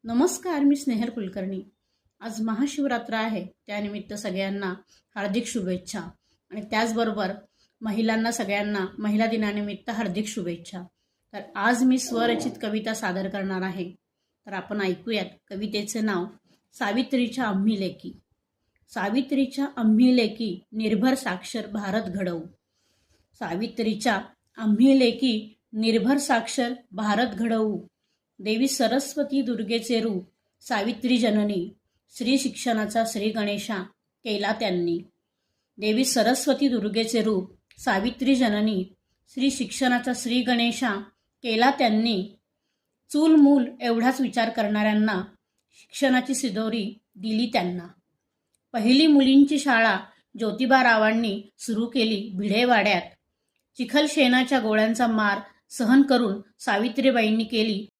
नमस्कार, मी स्नेहल कुलकर्णी. आज महाशिवरात्र आहे. त्यानिमित्त सगळ्यांना हार्दिक शुभेच्छा आणि त्याचबरोबर महिलांना सगळ्यांना महिला दिनानिमित्त हार्दिक शुभेच्छा. तर आज मी स्वरचित कविता सादर करणार आहे. तर आपण ऐकूयात. कवितेचे नाव सावित्रीच्या आम्ही लेकी. सावित्रीच्या आम्ही लेकी निर्भर साक्षर भारत घडवू. सावित्रीच्या आम्ही लेकी निर्भर साक्षर भारत घडवू. देवी सरस्वती दुर्गेचे रूप सावित्री जननी. श्री शिक्षणाचा श्री गणेशा केला त्यांनी. देवी सरस्वती दुर्गेचे रूप सावित्री जननी. श्री शिक्षणाचा श्री गणेशा केला त्यांनी. चूल मूल एवढाच विचार करणाऱ्यांना शिक्षणाची सिदोरी दिली त्यांना. पहिली मुलींची शाळा ज्योतिबा रावांनी सुरू केली भिडेवाड्यात. चिखल शेणाच्या गोळ्यांचा मार सहन करून सावित्रीबाईंनी केली